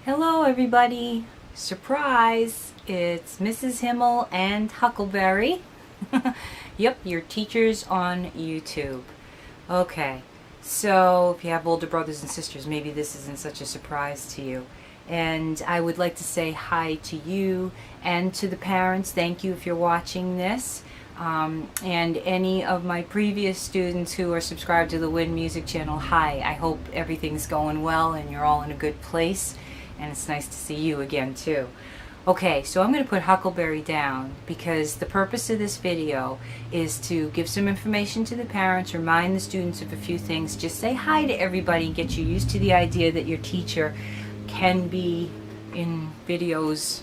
Hello everybody! Surprise! It's Mrs. Himmel and Huckleberry. Yep, your teachers on YouTube. Okay, so if you have older brothers and sisters, maybe this isn't such a surprise to you. And I would like to say hi to you and to the parents. Thank you if you're watching this. And any of my previous students who are subscribed to the Win Music channel, hi. I hope everything's going well and you're all in a good place. And it's nice to see you again too. Okay, so I'm going to put Huckleberry down because the purpose of this video is to give some information to the parents, remind the students of a few things, just say hi to everybody and get you used to the idea that your teacher can be in videos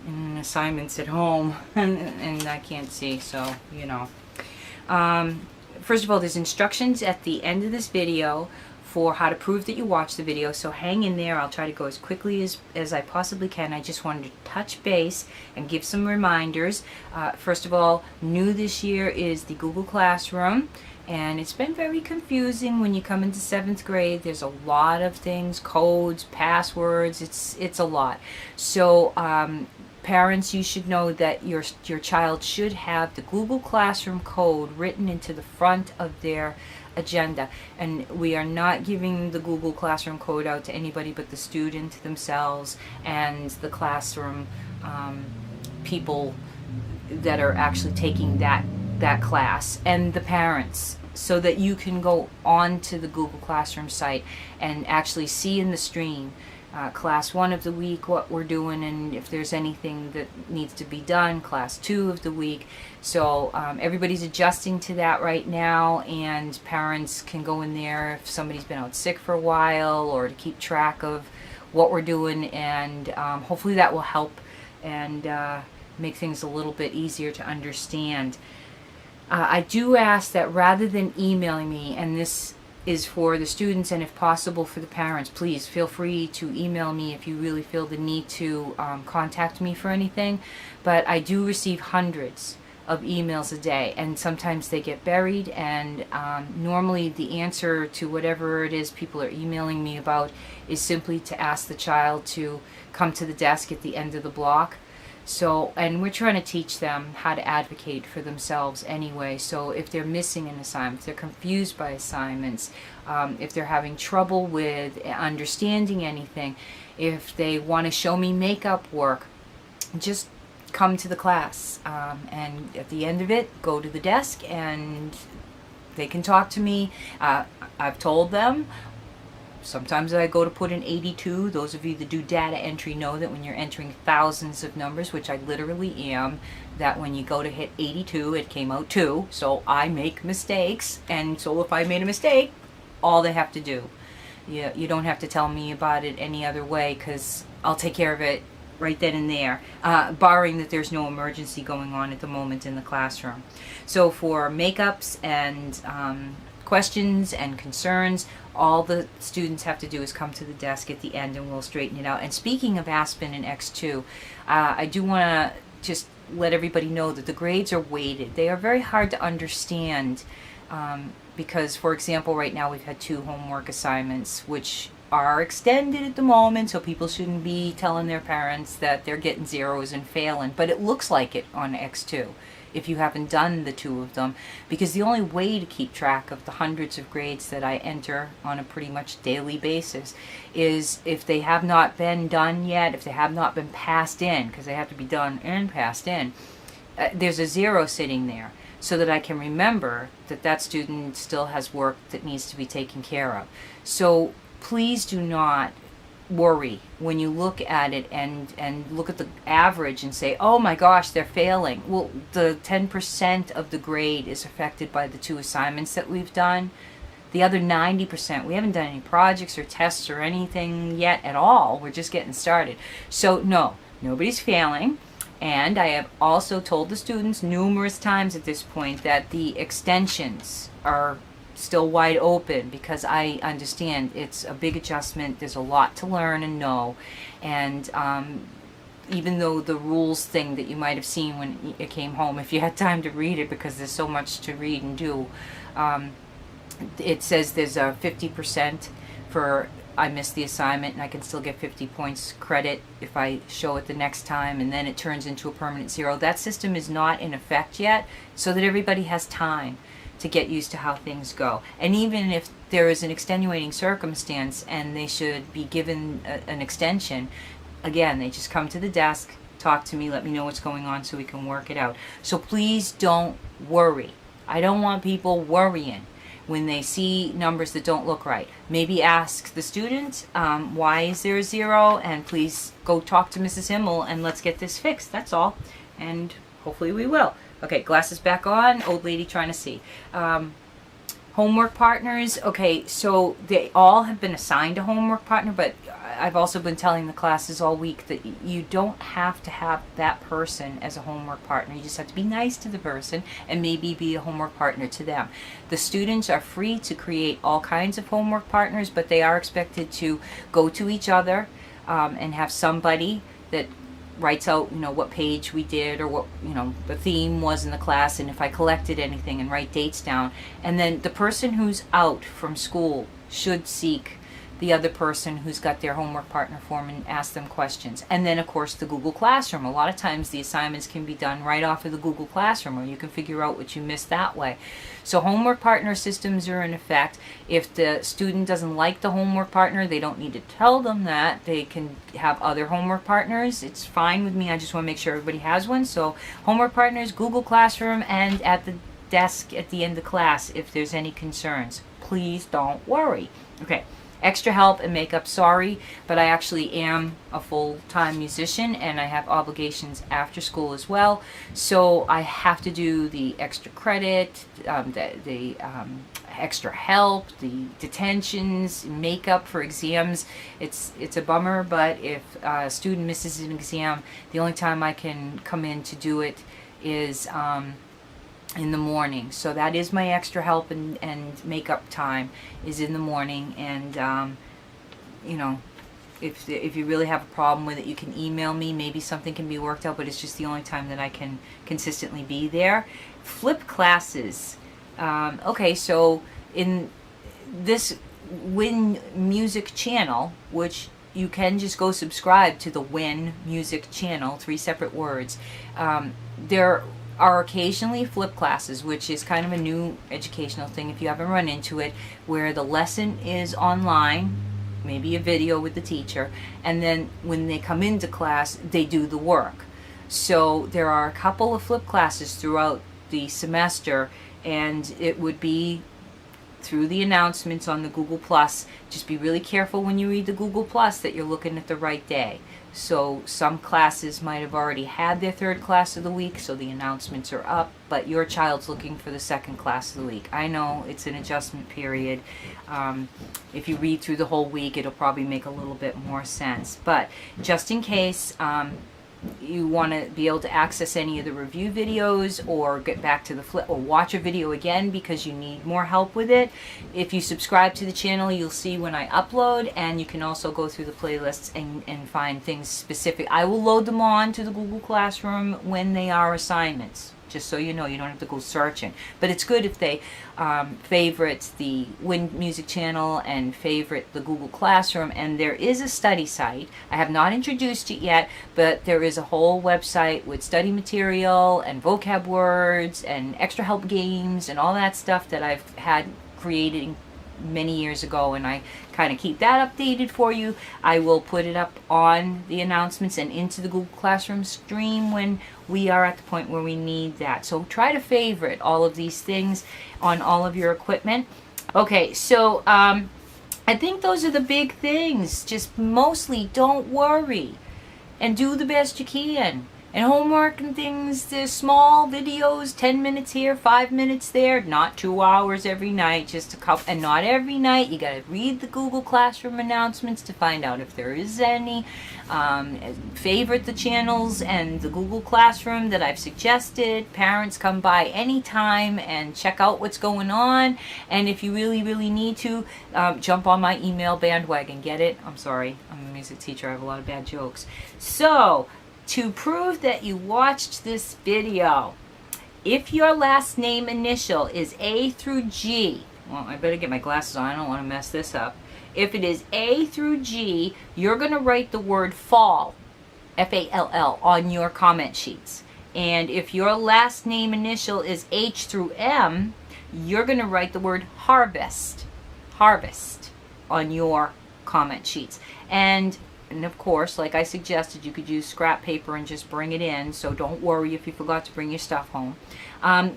and assignments at home and I can't see, so you know. First of all, there's instructions at the end of this video for how to prove that you watched the video, so hang in there. I'll try to go as quickly as I possibly can. I just wanted to touch base and give some reminders. First of all, new this year is the Google Classroom, and it's been very confusing when you come into 7th grade. There's a lot of things, codes, passwords, it's a lot. So parents, you should know that your child should have the Google Classroom code written into the front of their agenda, and we are not giving the Google Classroom code out to anybody but the student themselves and the classroom people that are actually taking that class, and the parents, so that you can go on to the Google Classroom site and actually see in the stream class 1 of the week what we're doing, and if there's anything that needs to be done, class 2 of the week. So everybody's adjusting to that right now, and parents can go in there if somebody's been out sick for a while, or to keep track of what we're doing, and hopefully that will help and make things a little bit easier to understand. I do ask that rather than emailing me, and this is for the students and if possible for the parents, please feel free to email me if you really feel the need to contact me for anything. But I do receive hundreds of emails a day, and sometimes they get buried, and normally the answer to whatever it is people are emailing me about is simply to ask the child to come to the desk at the end of the block. So, and we're trying to teach them how to advocate for themselves anyway. So if they're missing an assignment, if they're confused by assignments, if they're having trouble with understanding anything, if they want to show me makeup work, just come to the class. And at the end of it, go to the desk and they can talk to me. I've told them, sometimes I go to put in 82. Those of you that do data entry know that when you're entering thousands of numbers, which I literally am, that when you go to hit 82, it came out 2. So I make mistakes, and so if I made a mistake, all they have to do. You don't have to tell me about it any other way, because I'll take care of it right then and there, barring that there's no emergency going on at the moment in the classroom. So for makeups and questions and concerns, all the students have to do is come to the desk at the end and we'll straighten it out. And speaking of Aspen and X2, I do want to just let everybody know that the grades are weighted. They are very hard to understand because, for example, right now we've had 2 homework assignments which are extended at the moment, so people shouldn't be telling their parents that they're getting zeros and failing, but it looks like it on X2 if you haven't done the 2 of them, because the only way to keep track of the hundreds of grades that I enter on a pretty much daily basis is if they have not been done yet, if they have not been passed in, because they have to be done and passed in, there's a 0 sitting there, so that I can remember that that student still has work that needs to be taken care of. So please do not worry when you look at it and look at the average and say, oh my gosh, they're failing. Well, the 10% of the grade is affected by the 2 assignments that we've done. The other 90%, we haven't done any projects or tests or anything yet at all. We're just getting started. So no, nobody's failing. And I have also told the students numerous times at this point that the extensions are still wide open, because I understand it's a big adjustment. There's a lot to learn and know, and even though the rules thing that you might have seen when it came home, if you had time to read it, because there's so much to read and do, it says there's a 50% for I missed the assignment and I can still get 50 points credit if I show it the next time, and then it turns into a permanent 0. That system is not in effect yet, so that everybody has time to get used to how things go. And even if there is an extenuating circumstance and they should be given an extension, again, they just come to the desk, talk to me, let me know what's going on so we can work it out. So please don't worry. I don't want people worrying when they see numbers that don't look right. Maybe ask the student, why is there a 0? And please go talk to Mrs. Himmel and let's get this fixed. That's all. And hopefully we will. Okay, glasses back on. Old lady trying to see. Homework partners. Okay, so they all have been assigned a homework partner, but I've also been telling the classes all week that you don't have to have that person as a homework partner. You just have to be nice to the person and maybe be a homework partner to them. The students are free to create all kinds of homework partners, but they are expected to go to each other and have somebody that writes out, what page we did or what, the theme was in the class, and if I collected anything, and write dates down. And then the person who's out from school should seek the other person who's got their homework partner form and ask them questions. And then, of course, the Google Classroom. A lot of times the assignments can be done right off of the Google Classroom, or you can figure out what you missed that way. So homework partner systems are in effect. If the student doesn't like the homework partner, they don't need to tell them that. They can have other homework partners. It's fine with me. I just want to make sure everybody has one. So homework partners, Google Classroom, and at the desk at the end of class if there's any concerns. Please don't worry. Okay. Extra help and makeup, sorry, but I actually am a full-time musician and I have obligations after school as well. So I have to do the extra credit, the extra help, the detentions, makeup for exams. It's a bummer, but if a student misses an exam, the only time I can come in to do it is in the morning. So that is my extra help and makeup time is in the morning. And if you really have a problem with it, you can email me. Maybe something can be worked out, but it's just the only time that I can consistently be there. Flip classes. Okay, so in this Win Music channel, which you can just go subscribe to the Win Music channel, 3 separate words, there are occasionally flip classes, which is kind of a new educational thing if you haven't run into it, where the lesson is online, maybe a video with the teacher, and then when they come into class, they do the work. So there are a couple of flip classes throughout the semester, and it would be through the announcements on the Google Plus. Just be really careful when you read the Google Plus that you're looking at the right day. So some classes might have already had their 3rd class of the week, so the announcements are up, but your child's looking for the 2nd class of the week. I know it's an adjustment period. If you read through the whole week, it'll probably make a little bit more sense. But just in case you want to be able to access any of the review videos or get back to the flip or watch a video again because you need more help with it, if you subscribe to the channel, you'll see when I upload, and you can also go through the playlists and find things specific. I will load them on to the Google Classroom when they are assignments. Just so you know, you don't have to go searching. But it's good if they favorite the Win Music channel and favorite the Google Classroom. And there is a study site. I have not introduced it yet, but there is a whole website with study material and vocab words and extra help games and all that stuff that I've had created many years ago, and I kind of keep that updated for you. I will put it up on the announcements and into the Google Classroom stream when we are at the point where we need that. So try to favorite all of these things on all of your equipment. Okay, so I think those are the big things. Just mostly don't worry and do the best you can. And homework and things, there's small videos, 10 minutes here, 5 minutes there, not 2 hours every night, just a couple, and not every night. You got to read the Google Classroom announcements to find out if there is any. Favorite the channels and the Google Classroom that I've suggested. Parents come by anytime and check out what's going on. And if you really, really need to, jump on my email bandwagon. Get it? I'm sorry, I'm a music teacher. I have a lot of bad jokes. So, to prove that you watched this video, if your last name initial is A through G, well, I better get my glasses on, I don't want to mess this up. If it is A through G, you're going to write the word fall, F-A-L-L, on your comment sheets. And if your last name initial is H through M, you're going to write the word harvest, harvest, on your comment sheets. And of course, like I suggested, you could use scrap paper and just bring it in, so don't worry if you forgot to bring your stuff home.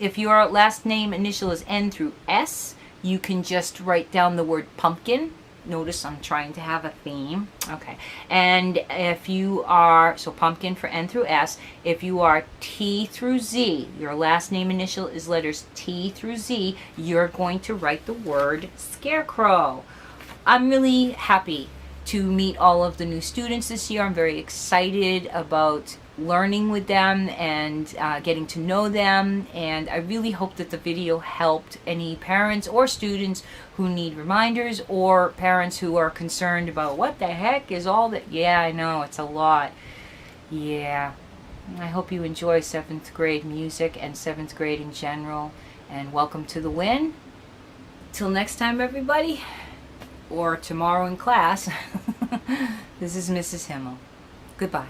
If your last name initial is N through S, you can just write down the word pumpkin. Notice I'm trying to have a theme. Okay. And if you are, so pumpkin for N through S, if you are T through Z, your last name initial is letters T through Z, you're going to write the word scarecrow. I'm really happy to meet all of the new students this year. I'm very excited about learning with them and getting to know them, and I really hope that the video helped any parents or students who need reminders, or parents who are concerned about what the heck is all that. Yeah, I know, it's a lot. Yeah, I hope you enjoy 7th grade music and 7th grade in general, and welcome to the Win. Till next time, everybody, or tomorrow in class. This is Mrs. Himmel. Goodbye.